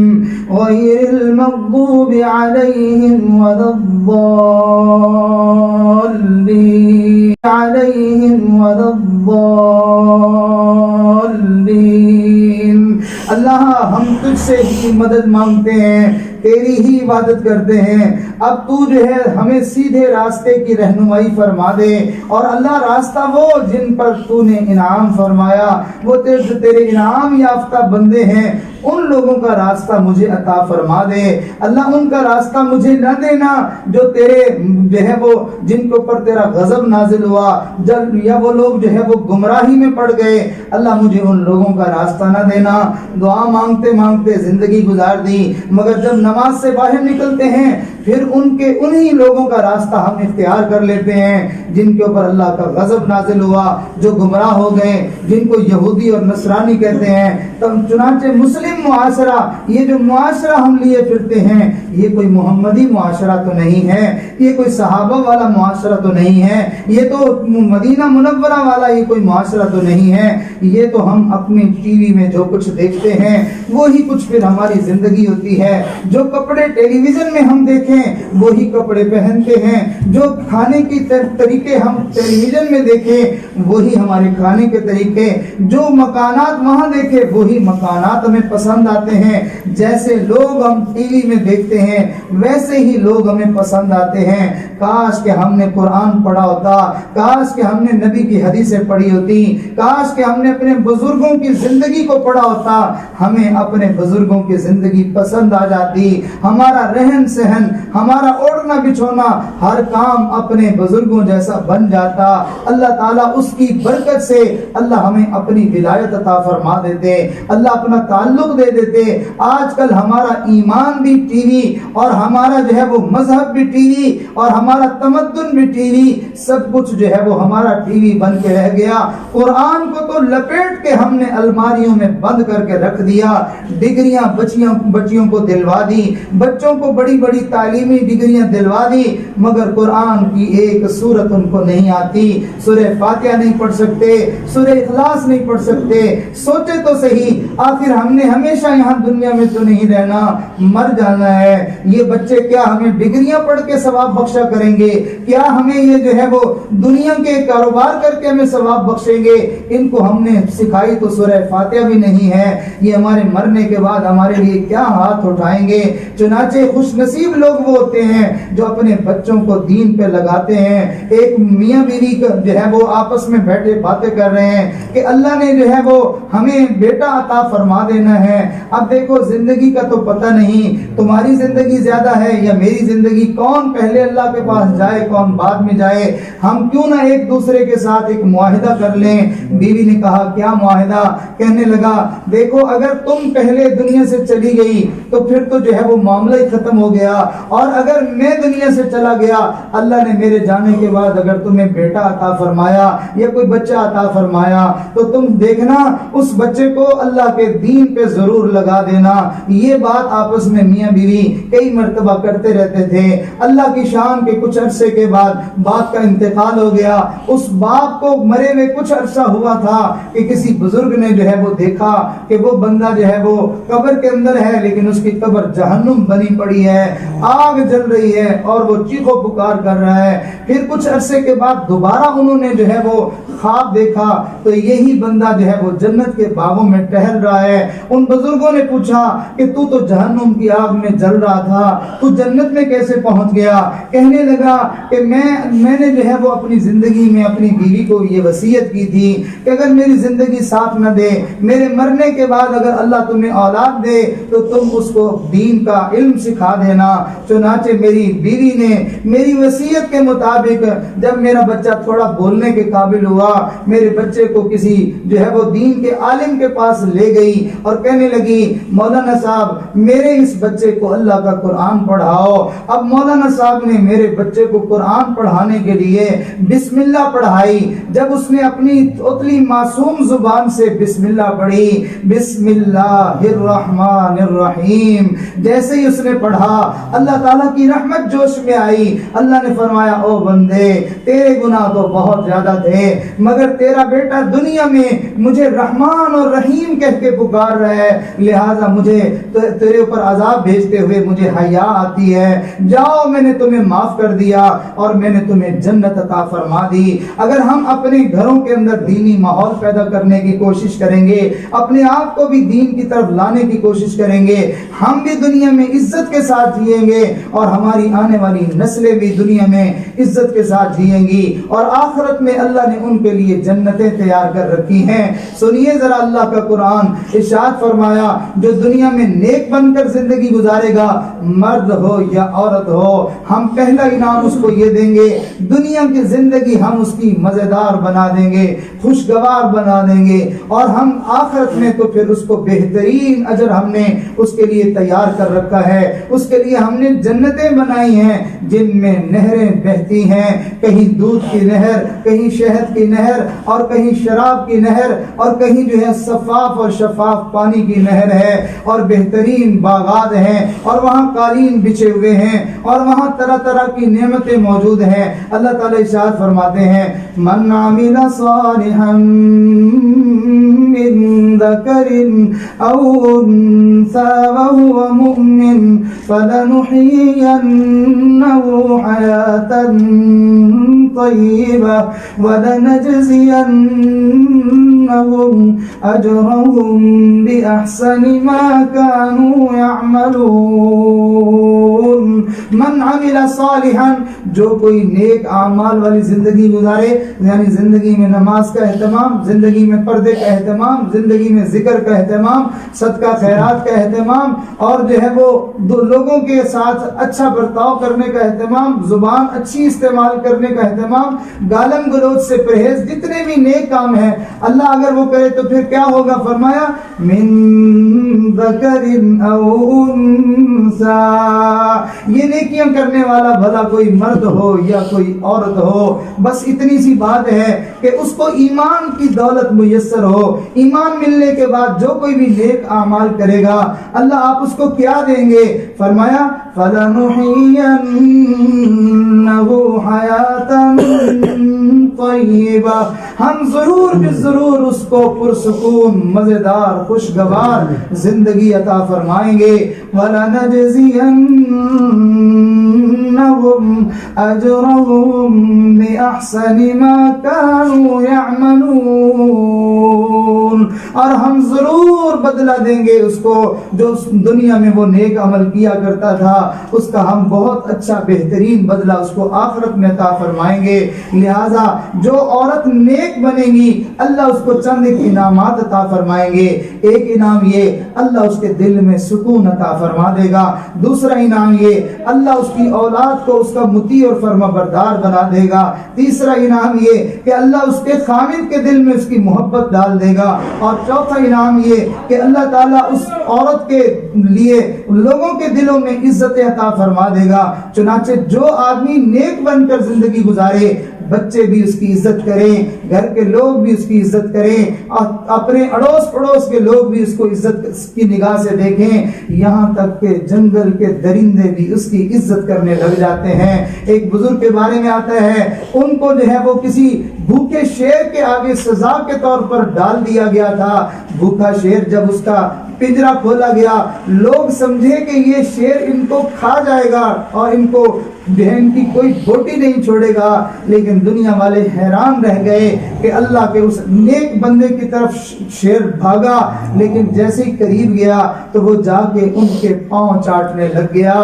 Speaker 1: غیر المغضوب علیہم ولا الضالین۔ اللہ ہم تجھ سے ہی مدد مانگتے ہیں، تیری ہی عبادت کرتے ہیں، اب تو جو ہے ہمیں سیدھے راستے کی رہنمائی فرما دے، اور اللہ راستہ وہ جن پر تو نے انعام فرمایا، وہ تیرے انعام یافتہ بندے ہیں، ان لوگوں کا راستہ مجھے عطا فرما دے۔ اللہ ان کا راستہ مجھے نہ دینا جو تیرے جو ہے وہ جن کے اوپر تیرا غضب نازل ہوا، یا وہ لوگ جو ہے وہ گمراہی میں پڑ گئے، اللہ مجھے ان لوگوں کا راستہ نہ دینا۔ دعا مانگتے مانگتے زندگی گزار دی، مگر جب نماز سے باہر نکلتے ہیں پھر انہی لوگوں کا راستہ ہم اختیار کر لیتے ہیں جن کے اوپر اللہ کا غضب نازل ہوا، جو گمراہ ہو گئے، جن کو یہودی اور نصرانی کہتے ہیں۔ تب چنانچہ مسلم معاشرہ، یہ جو معاشرہ ہم لیے پھرتے ہیں، یہ کوئی محمدی معاشرہ تو نہیں ہے، یہ کوئی صحابہ والا معاشرہ تو نہیں ہے، یہ تو مدینہ منورہ والا یہ کوئی معاشرہ تو نہیں ہے، یہ تو ہم اپنے ٹی وی میں جو کچھ دیکھتے ہیں وہی کچھ پھر ہماری زندگی ہوتی ہے، جو کپڑے ٹیلی ویژن میں ہم دیکھیں وہی کپڑے پہنتے ہیں، جو کھانے کی طریقے ہم ٹیلی ویژن میں دیکھیں وہی ہمارے کھانے کے طریقے، جو مکانات وہاں دیکھیں وہی مکانات ہمیں پسند آتے ہیں، جیسے لوگ ہم ٹی وی میں دیکھتے ہیں ویسے ہی لوگ ہمیں پسند آتے ہیں۔ کاش کہ ہم نے قرآن پڑھا ہوتا، کاش کہ ہم نے نبی کی حدیثیں پڑھی ہوتی، کاش کہ ہم نے اپنے بزرگوں کی زندگی کو پڑھا ہوتا، ہمیں اپنے بزرگوں کی زندگی پسند آ جاتی، ہمارا رہن سہن، ہمارا اوڑھنا بچھونا، ہر کام اپنے بزرگوں جیسا بن جاتا۔ اللہ تعالیٰ اس کی برکت سے اللہ ہمیں اپنی ولایت عطا فرما دیتے، اللہ اپنا تعلق دے دیتے۔ آج کل ہمارا ایمان بھی ٹی وی، اور ہمارا جو ہے وہ مذہب بھی ٹی وی، اور ہمارا تمدن بھی ٹی وی، سب کچھ جو ہے وہ ہمارا ٹی وی بن کے رہ گیا۔ قرآن کو تو لپیٹ کے ہم نے الماریوں میں بند کر کے رکھ دیا، ڈگریاں بچیوں کو دلوا دی، بچوں کو بڑی بڑی تعلیمی ڈگریاں دلوا دی، مگر قرآن کی ایک سورت ان کو نہیں آتی، سورہ فاتحہ نہیں پڑھ سکتے، سورہ اخلاص نہیں پڑھ سکتے۔ سوچے تو صحیح، آخر ہم نے ہمیشہ یہاں دنیا میں تو نہیں رہنا، مر جانا ہے۔ یہ بچے کیا ہمیں ڈگریاں پڑھ کے ثواب بخشا کریں گے؟ کیا ہمیں یہ جو ہے وہ دنیا کے کاروبار کر کے ہمیں ثواب بخشیں گے؟ ان کو ہم نے سکھائی تو سورہ فاتحہ بھی نہیں ہے، یہ ہمارے مرنے کے بعد ہمارے لیے کیا ہاتھ اٹھائیں گے؟ چنانچہ خوش نصیب لوگ وہ ہوتے ہیں جو اپنے بچوں کو دین پہ لگاتے ہیں۔ ایک میاں بیوی جو ہے وہ آپس میں بیٹھے باتیں کر رہے ہیں کہ اللہ نے جو ہے وہ ہمیں بیٹا عطا فرما دینا ہے، اب دیکھو زندگی کا تو پتہ نہیں تمہاری زندگی زیادہ ہے یا میری زندگی، کون پہلے اللہ کے پاس جائے کون بعد میں جائے، ہم کیوں نہ ایک دوسرے کے ساتھ ایک معاہدہ کر لیں۔ بیوی نے کہا کیا معاہدہ؟ کہنے لگا دیکھو اگر تم پہلے دنیا سے چلی گئی تو پھر تو جو ہے وہ معاملہ ہی ختم ہو گیا، اور اگر میں دنیا سے چلا گیا، اللہ نے میرے جانے کے بعد اگر تمہیں بیٹا عطا فرمایا یا کوئی بچہ عطا فرمایا تو تم دیکھنا اس بچے کو اللہ کے دین پہ ضرور لگا دینا۔ یہ بات آپس میں میاں بیوی کئی مرتبہ کرتے رہتے تھے۔ اللہ کی شان کے کچھ عرصے کے بعد باپ کا انتقال ہو گیا۔ اس باپ کو مرے ہوئے کچھ عرصہ ہوا تھا کہ کسی بزرگ نے جو ہے وہ دیکھا کہ وہ بندہ جو ہے وہ قبر کے اندر ہے، لیکن اس کی قبر جہنم بنی پڑی ہے، آگ جل رہی ہے اور وہ چیخ و پکار کر رہا ہے۔ پھر کچھ عرصے کے بعد دوبارہ انہوں نے جو ہے وہ خواب دیکھا تو یہی بندہ جو ہے وہ جنت کے باغوں میں ٹہل رہا ہے۔ ان بزرگوں نے پوچھا کہ تو جہنم کی آگ میں جل رہا تھا، تو جنت میں کیسے پہنچ گیا؟ کہنے لگا کہ میں نے جو ہے وہ اپنی زندگی میں اپنی بیوی کو یہ وصیت کی تھی کہ اگر میری زندگی ساتھ نہ دے، میرے مرنے کے بعد اگر اللہ تمہیں اولاد دے تو تم اس کو دین کا علم سکھا دینا۔ چنانچہ میری بیوی نے میری وصیت کے مطابق جب میرا بچہ تھوڑا بولنے کے قابل ہوا، میرے بچے کو کسی جو ہے وہ دین کے عالم کے پاس لے گئی اور کہنے لگی مولانا صاحب میرے اس بچے کو اللہ کا قرآن پڑھاؤ۔ اب مولانا صاحب نے میرے بچے کو قرآن پڑھانے کے لیے بسم اللہ پڑھائی۔ جب اس نے اپنی اتلی معصوم زبان سے بسم اللہ پڑھی، بسم اللہ الرحمن الرحیم، جیسے ہی اس نے پڑھا اللہ تعالیٰ کی رحمت جوش میں آئی۔ اللہ نے فرمایا او بندے تیرے گناہ تو بہت زیادہ تھے، مگر تیرا بیٹا دنیا میں مجھے رحمان اور رحیم کہہ کے پکار رہا ہے، لہٰذا مجھے تیرے اوپر عذاب بھیجتے ہوئے مجھے حیا آتی ہے۔ جاؤ میں نے تمہیں معاف کر دیا اور میں نے تمہیں جنت عطا فرما دی۔ اگر ہم اپنے گھروں کے اندر دینی ماحول پیدا کرنے کی کوشش کریں گے، اپنے آپ کو بھی دین کی طرف لانے کی کوشش کریں گے، ہم بھی دنیا میں عزت کے ساتھ جئیں گے اور ہماری آنے والی نسلیں بھی دنیا میں عزت کے ساتھ جئیں گی، اور آخرت میں اللہ نے ان کے لیے جنتیں تیار کر رکھی ہیں۔ سنیے ذرا اللہ کا قرآن، ارشاد فرمایا جو دنیا میں نیک بن کر زندگی گزارے گا، مرد ہو یا عورت ہو، ہم پہلا انعام اس کو یہ دیں گے، دنیا کی زندگی ہم اس کی مزیدار بنا دیں گے، خوشگوار بنا دیں گے، اور ہم آخرت میں تو پھر اس کو بہترین اجر ہم نے اس کے لیے تیار کر رکھا ہے۔ اس کے لیے ہم نے جنتیں بنائی ہیں جن میں نہریں بہتی ہیں، کہیں دودھ کی نہر، کہیں شہد کی نہر، اور کہیں شراب کی نہر، اور کہیں جو ہے صفاف اور شفاف پانی کی نہر ہے، اور بہترین باغات ہیں، اور وہاں قالین بچھے ہوئے ہیں، اور وہاں طرح طرح کی نعمتیں موجود ہیں۔ اللہ تعالیٰ ارشاد فرماتے ہیں من عمل صالحا من ذکر او انثى وهو مؤمن فلنحيينه حياة طيبة ولنجزينهم أجرهم بأحسن ما كانوا يعملون۔ من عمل صالحا، جو کوئی نیک اعمال والی زندگی گزارے، یعنی زندگی میں نماز کا اہتمام، زندگی میں پردے کا اہتمام، زندگی میں ذکر کا اہتمام، صدقہ خیرات کا اہتمام، اور جو ہے وہ لوگوں کے ساتھ اچھا برتاؤ کرنے کا اہتمام، زبان اچھی استعمال کرنے کا اہتمام، گالم گلوچ سے پرہیز، جتنے بھی نیک کام ہیں اللہ اگر وہ کرے تو پھر کیا ہوگا؟ فرمایا من ذکر او انثى، یہ نیکیاں کرنے والا بھلا کوئی مرد ہو یا کوئی عورت ہو، بس اتنی سی بات ہے کہ اس کو ایمان کی دولت میسر ہو۔ ایمان ملنے کے بعد جو کوئی بھی نیک اعمال کرے گا اللہ آپ اس کو کیا دیں گے؟ فرمایا فَلَنُحْيِيَنَّهُ حَيَاةً طَيِّبَةً، ہم ضرور ضرور اس کو پرسکون مزیدار خوشگوار زندگی عطا فرمائیں گے۔ وَلَنَجْزِيَنَّهُمْ أَجْرَهُمْ بِأَحْسَنِ مَا كَانُوا يَعْمَلُونَ، اور ہم ضرور بدلہ دیں گے اس کو جو اس دنیا میں وہ نیک عمل کیا کرتا تھا، اس کا ہم بہت اچھا بہترین بدلہ اس کو آخرت میں عطا فرمائیں گے۔ لہٰذا جو عورت نیک بنے گی اللہ اس کو چند انعامات عطا فرمائیں گے۔ ایک انعام یہ اللہ اس کے دل میں سکون عطا فرما دے گا، دوسرا انعام یہ اللہ اس کی اولاد کو اس کا مطیع اور فرما بردار بنا دے گا، تیسرا انعام یہ کہ اللہ اس کے خامد کے دل میں اس کی محبت ڈال دے گا، اور چوتھا انعام یہ کہ اللہ تعالیٰ اس عورت کے لیے لوگوں کے دلوں میں عزت عطا فرما دے گا۔ چنانچہ جو آدمی نیک بن کر زندگی گزارے، بچے بھی اس کی عزت کریں، گھر کے لوگ بھی اس کی عزت کریں، اور اپنے اڑوس پڑوس کے لوگ بھی اس کو عزت کی نگاہ سے دیکھیں، یہاں تک کہ جنگل کے درندے بھی اس کی عزت کرنے لگ جاتے ہیں۔ ایک بزرگ کے بارے میں آتا ہے، ان کو جو ہے وہ کسی بھوکے شیر کے آگے سزا کے طور پر ڈال دیا گیا تھا۔ بھوکا شیر جب اس کا پنجرا کھولا گیا، لوگ سمجھے کہ یہ شیر ان کو کھا جائے گا اور ان کو بہن کی کوئی بوٹی نہیں چھوڑے گا، لیکن دنیا والے حیران رہ گئے کہ اللہ کے اس نیک بندے کی طرف شیر بھاگا، لیکن جیسے ہی قریب گیا تو وہ جا کے ان کے پاؤں چاٹنے لگ گیا۔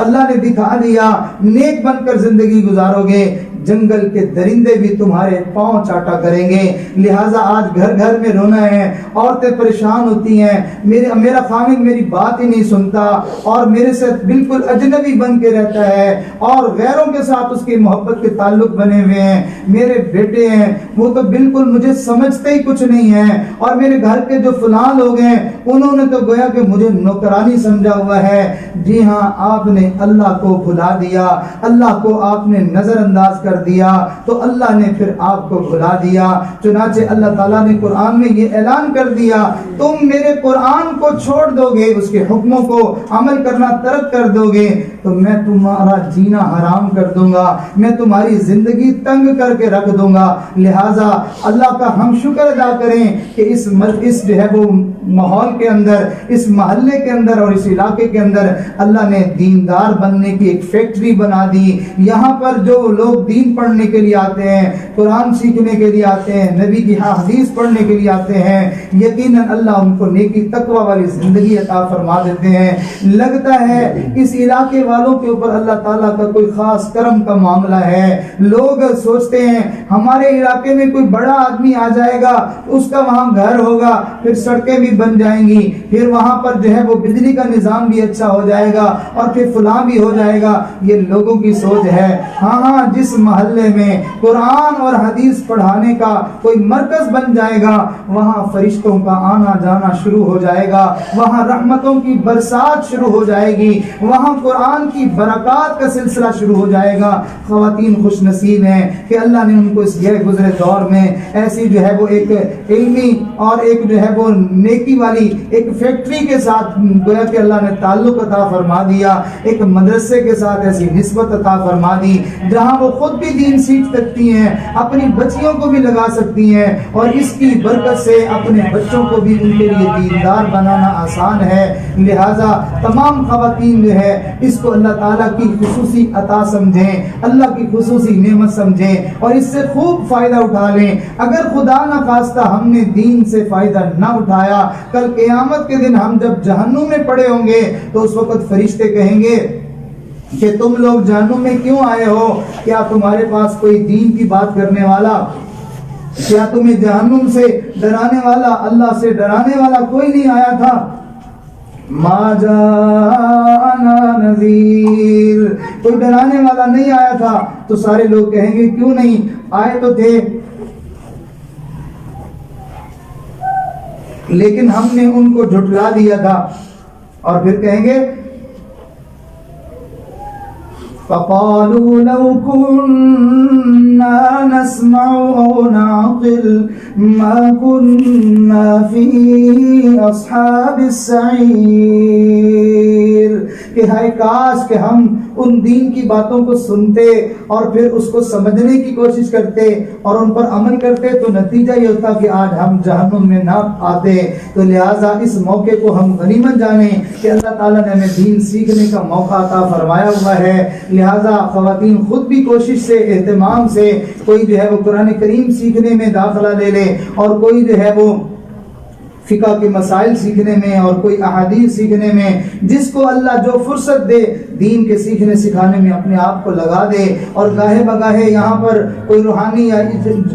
Speaker 1: اللہ نے دکھا دیا، نیک بن کر زندگی گزارو گے، جنگل کے درندے بھی تمہارے پاؤں چاٹا کریں گے۔ لہٰذا آج گھر گھر میں رونا ہے، عورتیں پریشان ہوتی ہیں، میرا خامد میری بات ہی نہیں سنتا اور میرے سے بالکل اجنبی بن کے رہتا ہے اور غیروں کے ساتھ اس کی محبت کے تعلق بنے ہوئے ہیں، میرے بیٹے ہیں وہ تو بالکل مجھے سمجھتے ہی کچھ نہیں ہیں، اور میرے گھر کے جو فلاں لوگ ہیں انہوں نے تو گویا کہ مجھے نوکرانی سمجھا ہوا ہے۔ جی ہاں، آپ نے اللہ کو بھلا دیا، اللہ کو آپ نے نظر انداز کر دیا تو اللہ نے پھر آپ کو بھلا دیا۔ چنانچہ اللہ تعالیٰ نے قرآن میں یہ اعلان کر دیا، تم میرے قرآن کو چھوڑ دو گے، اس کے حکموں کو عمل کرنا ترک کر دو گے تو میں تمہارا جینا حرام کر دوں گا، میں تمہاری زندگی تنگ کر کے رکھ دوں گا۔ لہٰذا اللہ کا ہم شکر ادا کریں کہ اس جو ہے وہ ماحول کے اندر، اس محلے کے اندر اور اس علاقے کے اندر اللہ نے دیندار بننے کی ایک فیکٹری بنا دی۔ یہاں پر جو لوگ دین پڑھنے کے لیے آتے ہیں، قرآن سیکھنے کے لیے آتے ہیں، نبی کی حدیث پڑھنے کے لیے آتے ہیں، یقیناً اللہ ان کو نیکی تقوی والی زندگی عطا فرما دیتے ہیں۔ لگتا ہے اس علاقے والوں کے اوپر اللہ تعالیٰ کا کوئی خاص کرم کا معاملہ ہے۔ لوگ سوچتے ہیں ہمارے علاقے میں کوئی بڑا آدمی آ جائے گا، اس کا وہاں گھر ہوگا، پھر سڑکیں بھی بن جائیں گی، پھر وہاں پر جو ہے وہ بجلی کا نظام بھی اچھا ہو جائے گا اور پھر فلاں بھی ہو جائے گا۔ یہ لوگوں کی سوچ ہے۔ ہاں، جس محلے میں قرآن اور حدیث پڑھانے کا کوئی مرکز بن جائے گا، وہاں فرشتوں کا آنا جانا شروع ہو جائے گا، وہاں رحمتوں کی برسات شروع ہو جائے گی، وہاں قرآن کی برکات کا سلسلہ شروع ہو جائے گا۔ خواتین خوش نصیب ہیں کہ اللہ نے ان کو اس گئے گزرے دور میں ایسی جو ہے وہ ایک علمی اور ایک جو ہے وہ نیکی والی ایک فیکٹری کے ساتھ گویا کہ اللہ نے تعلق عطا فرما دیا، ایک مدرسے کے ساتھ ایسی نسبت عطا فرما دی جہاں وہ خود بھی دین سیکھ سکتی ہیں، اپنی بچیوں کو بھی لگا سکتی ہیں، اور اس کی برکت سے اپنے بچوں کو بھی ان کے لیے دیندار بنانا آسان ہے۔ لہٰذا تمام خواتین جو ہے اس کو اللہ تعالیٰ کی خصوصی عطا سمجھیں، اللہ کی خصوصی نعمت سمجھیں اور اس سے خوب فائدہ اٹھا لیں۔ اگر خدا نہ خواستہ ہم نے دین سے فائدہ نہ اٹھایا، کل قیامت کے دن ہم جب جہنم میں پڑے ہوں گے تو اس وقت فرشتے کہیں گے کہ تم لوگ جہنم میں کیوں آئے ہو؟ کیا تمہارے پاس کوئی دین کی بات کرنے والا، کیا تمہیں جہنم سے ڈرانے والا، اللہ سے ڈرانے والا کوئی نہیں آیا تھا؟ ما جاءنا نذیر، کوئی ڈرانے والا نہیں آیا تھا؟ تو سارے لوگ کہیں گے کیوں نہیں آئے تو تھے، لیکن ہم نے ان کو جھٹلا دیا تھا۔ اور پھر کہیں گے فَقَالُوا لَوْ كُنَّا نَسْمَعُ أَوْ نَعْقِلُ مَا كُنَّا فِي أَصْحَابِ السَّعِيرِ، کہ ہائے کاش کہ ہم ان دین کی باتوں کو سنتے اور پھر اس کو سمجھنے کی کوشش کرتے اور ان پر عمل کرتے تو نتیجہ یہ ہوتا کہ آج ہم جہنم میں نہ آتے۔ تو لہٰذا اس موقع کو ہم غنیمت جانیں کہ اللہ تعالیٰ نے ہمیں دین سیکھنے کا موقع عطا فرمایا ہوا ہے۔ لہٰذا خواتین خود بھی کوشش سے، اہتمام سے، کوئی جو ہے وہ قرآن کریم سیکھنے میں داخلہ لے لے اور کوئی جو ہے وہ فقہ کے مسائل سیکھنے میں اور کوئی احادیث سیکھنے میں، جس کو اللہ جو فرصت دے دین کے سیکھنے سکھانے میں اپنے آپ کو لگا دے، اور گاہے بگاہے یہاں پر کوئی روحانی یا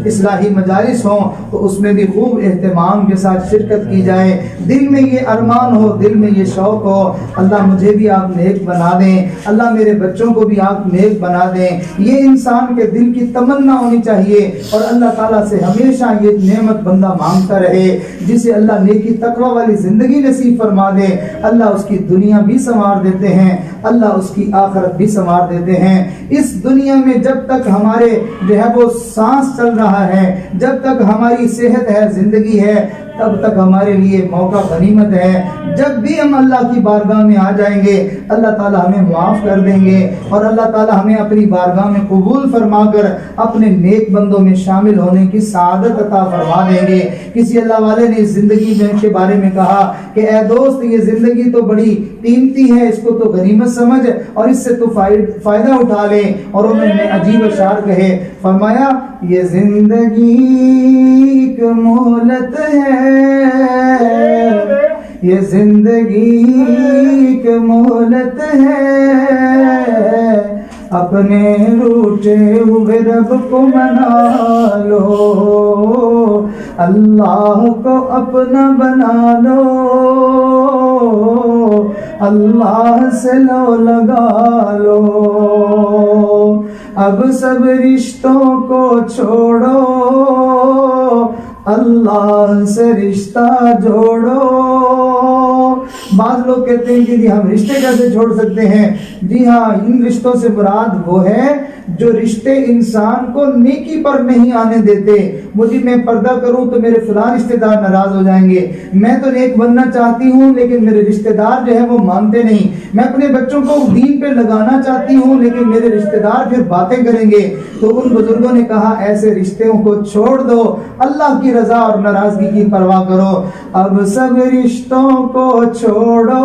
Speaker 1: اصلاحی مجالس ہوں تو اس میں بھی خوب اہتمام کے ساتھ شرکت کی جائے، دل میں یہ ارمان ہو، دل میں یہ شوق ہو، اللہ مجھے بھی آپ نیک بنا دیں، اللہ میرے بچوں کو بھی آپ نیک بنا دیں، یہ انسان کے دل کی تمنا ہونی چاہیے، اور اللہ تعالیٰ سے ہمیشہ یہ نعمت بندہ مانگتا رہے، جسے اللہ نیکی تقوی والی زندگی نصیب فرما دے، اللہ اس کی دنیا بھی سنوار دیتے ہیں، اللہ اس کی آخرت بھی سنوار دیتے ہیں۔ اس دنیا میں جب تک ہمارے جو ہے وہ سانس چل رہا ہے، جب تک ہماری صحت ہے، زندگی ہے، تب تک ہمارے لیے موقع غنیمت ہے، جب بھی ہم اللہ کی بارگاہ میں آ جائیں گے اللہ تعالیٰ ہمیں معاف کر دیں گے، اور اللہ تعالیٰ ہمیں اپنی بارگاہ میں قبول فرما کر اپنے نیک بندوں میں شامل ہونے کی سعادت عطا فرما دیں گے۔ کسی اللہ والے نے اس زندگی میں کے بارے میں کہا کہ اے دوست، یہ زندگی تو بڑی قیمتی ہے، اس کو تو غنیمت سمجھ اور اس سے تو فائدہ اٹھا لے، اور انہوں نے عجیب اشعار کہے، فرمایا یہ زندگی ایک مہلت ہے، یہ زندگی ایک مہلت ہے، اپنے روٹے ہوئے رب کو منا لو، اللہ کو اپنا بنا لو، اللہ سے لو لگا لو، اب سب رشتوں کو چھوڑو، اللہ سے رشتہ جوڑو۔ بعض لوگ کہتے ہیں کہ جی ہم رشتے کیسے چھوڑ سکتے ہیں؟ جی ہاں، ان رشتوں سے مراد وہ ہے جو رشتے انسان کو نیکی پر نہیں آنے دیتے۔ مجھے میں پردہ کروں تو میرے فلاں رشتے دار ناراض ہو جائیں گے، میں تو نیک بننا چاہتی ہوں لیکن میرے رشتے دار جو ہے وہ مانتے نہیں، میں اپنے بچوں کو دین پہ لگانا چاہتی ہوں لیکن میرے رشتے دار پھر باتیں کریں گے۔ تو ان بزرگوں نے کہا ایسے رشتوں کو چھوڑ دو، اللہ کی رضا اور ناراضگی کی پرواہ کرو۔ اب سب رشتوں کو چھوڑو،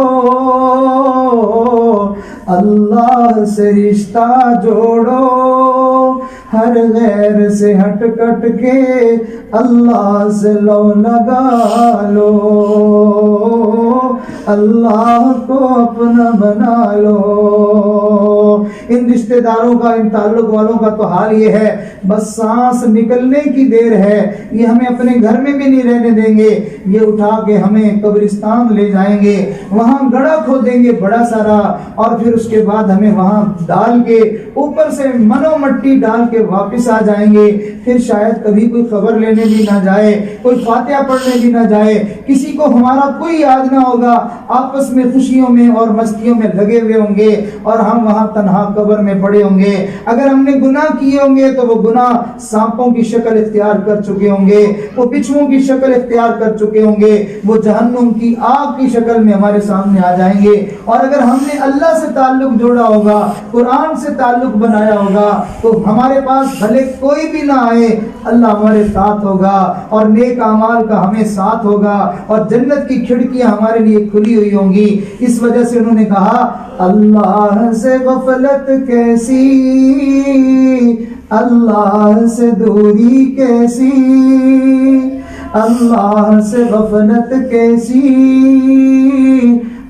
Speaker 1: اللہ سے رشتہ جوڑو، ہر غیر سے ہٹ کٹ کے اللہ سے لو لگا لو، اللہ کو اپنا بنا لو۔ ان رشتہ داروں کا، ان تعلق والوں کا تو حال یہ ہے بس سانس نکلنے کی دیر ہے، یہ ہمیں اپنے گھر میں بھی نہیں رہنے دیں گے، یہ اٹھا کے ہمیں قبرستان لے جائیں گے، وہاں گڑھا کھودیں گے بڑا سارا، اور پھر اس کے بعد ہمیں وہاں ڈال کے اوپر سے منو مٹی ڈال کے واپس آ جائیں گے، پھر شاید کبھی کوئی خبر لینے بھی نہ جائے، کوئی فاتحہ پڑھنے بھی نہ جائے، کسی کو ہمارا کوئی یاد نہ ہوگا، آپس میں خوشیوں میں اور مستیوں میں لگے ہوئے ہوں گے، اور ہم وہاں تنہا قبر میں پڑے ہوں گے۔ اگر ہم نے گناہ کیے ہوں گے تو وہ گناہ سانپوں کی شکل اختیار کر چکے ہوں گے، وہ بچھوؤں کی شکل اختیار کر چکے ہوں گے، وہ جہنم کی آگ کی شکل میں ہمارے سامنے آ جائیں گے۔ اور اگر ہم نے اللہ سے تعلق جوڑا ہوگا، قرآن سے تعلق بنایا ہوگا، تو ہمارے پاس بھلے کوئی بھی نہ آئے اللہ ہمارے ساتھ ہوگا، اور نیک اعمال کا ہمیں ساتھ ہوگا، اور جنت کی کھڑکیاں ہمارے لیے کھلی ہوئی ہوں گی۔ اس وجہ سے انہوں نے کہا اللہ سے غفلت کیسی، اللہ سے دوری کیسی، اللہ سے غفلت کیسی،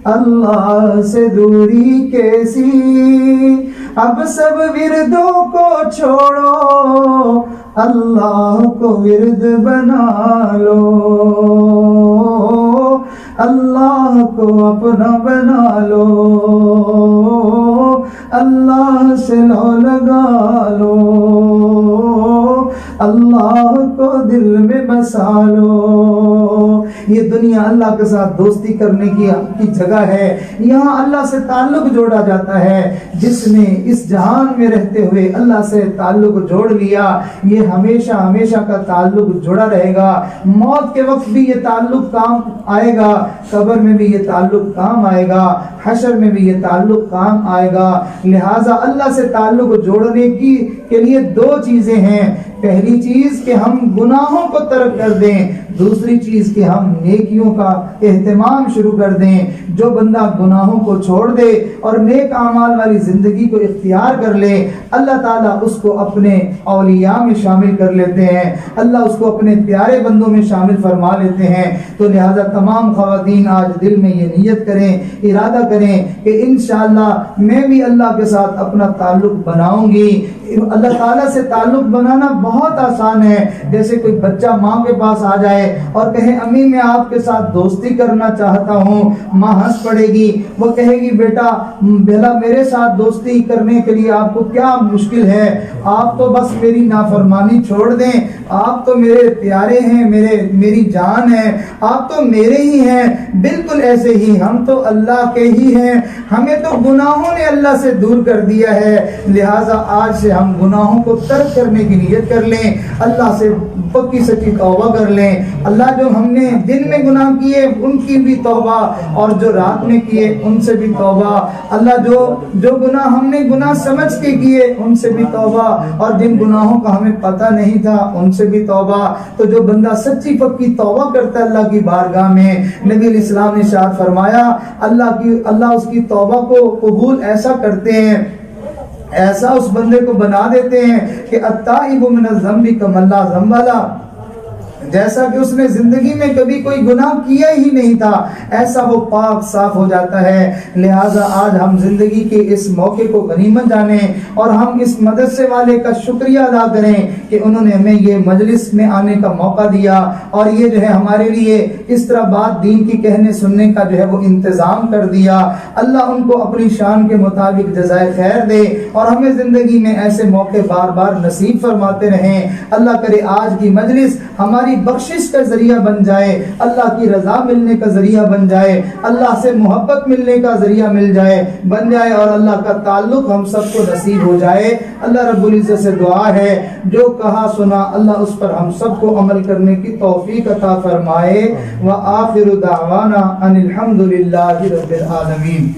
Speaker 1: اللہ سے دوری کیسی، اب سب وردوں کو چھوڑو، اللہ کو ورد بنا لو، اللہ کو اپنا بنا لو، اللہ سے لو لگا لو، اللہ کو دل میں بسا لو۔ یہ دنیا اللہ کے ساتھ دوستی کرنے کی جگہ ہے، یہاں اللہ سے تعلق جوڑا جاتا ہے۔ جس نے اس جہان میں رہتے ہوئے اللہ سے تعلق جوڑ لیا، یہ ہمیشہ ہمیشہ کا تعلق جڑا رہے گا، موت کے وقت بھی یہ تعلق کام آئے گا، قبر میں بھی یہ تعلق کام آئے گا، حشر میں بھی یہ تعلق کام آئے گا۔ لہٰذا اللہ سے تعلق جوڑنے کے لیے دو چیزیں ہیں، پہلی چیز کہ ہم گناہوں کو ترک کر دیں، دوسری چیز کہ ہم نیکیوں کا اہتمام شروع کر دیں۔ جو بندہ گناہوں کو چھوڑ دے اور نیک اعمال والی زندگی کو اختیار کر لے، اللہ تعالیٰ اس کو اپنے اولیاء میں شامل کر لیتے ہیں، اللہ اس کو اپنے پیارے بندوں میں شامل فرما لیتے ہیں۔ تو لہذا تمام خواتین آج دل میں یہ نیت کریں، ارادہ کریں کہ انشاءاللہ میں بھی اللہ کے ساتھ اپنا تعلق بناؤں گی۔ اللہ تعالیٰ سے تعلق بنانا بہت آسان ہے۔ جیسے کوئی بچہ ماں کے پاس آ جائے اور کہے امی میں آپ کے ساتھ دوستی کرنا چاہتا ہوں، ماں ہنس پڑے گی، وہ کہے گی بیٹا بھلا میرے ساتھ دوستی کرنے کے لیے آپ کو کیا مشکل ہے، آپ تو بس میری نافرمانی چھوڑ دیں، آپ تو میرے پیارے ہیں، میری جان ہے، آپ تو میرے ہی ہیں۔ بالکل ایسے ہی ہم تو اللہ کے ہی ہیں، ہمیں تو گناہوں نے اللہ سے دور کر دیا ہے، لہٰذا آج سے ہم گناہوں کو ترک کرنے کی نیت کر لیں، اللہ سے پکی سچی توبہ کر لیں۔ اللہ جو ہم نے دن میں گناہ کیے ان کی بھی توبہ، اور جو رات میں کیے ان سے بھی توبہ۔ اللہ جو گناہ ہم نے گناہ سمجھ کے کیے ان سے بھی توبہ، اور جن گناہوں کا ہمیں پتہ نہیں تھا ان سے بھی توبہ۔ تو جو بندہ سچی پکی توبہ کرتا ہے اللہ کی بارگاہ میں، نبی علیہ السلام نے ارشاد فرمایا اللہ اس کی توبہ کو قبول ایسا کرتے ہیں، ایسا اس بندے کو بنا دیتے ہیں کہ التائب من الذنب کمن لا ذنب لہ، جیسا کہ اس نے زندگی میں کبھی کوئی گناہ کیا ہی نہیں تھا، ایسا وہ پاک صاف ہو جاتا ہے۔ لہٰذا آج ہم زندگی کے اس موقع کو غنیمت جانیں اور ہم اس مدرسے والے کا شکریہ ادا کریں کہ انہوں نے ہمیں یہ مجلس میں آنے کا موقع دیا، اور یہ جو ہے ہمارے لیے اس طرح بات دین کی کہنے سننے کا جو ہے وہ انتظام کر دیا۔ اللہ ان کو اپنی شان کے مطابق جزائے خیر دے، اور ہمیں زندگی میں ایسے موقع بار بار نصیب فرماتے رہیں۔ اللہ کرے آج کی مجلس ہماری بخشش کا ذریعہ بن جائے، اللہ کی رضا ملنے کا ذریعہ بن جائے، اللہ سے محبت ملنے کا ذریعہ بن جائے، اور اللہ کا تعلق ہم سب کو نصیب ہو جائے۔ اللہ رب العزت سے دعا ہے جو کہا سنا اللہ اس پر ہم سب کو عمل کرنے کی توفیق عطا فرمائے۔ وآخر دعوانا ان الحمد للہ رب العالمین۔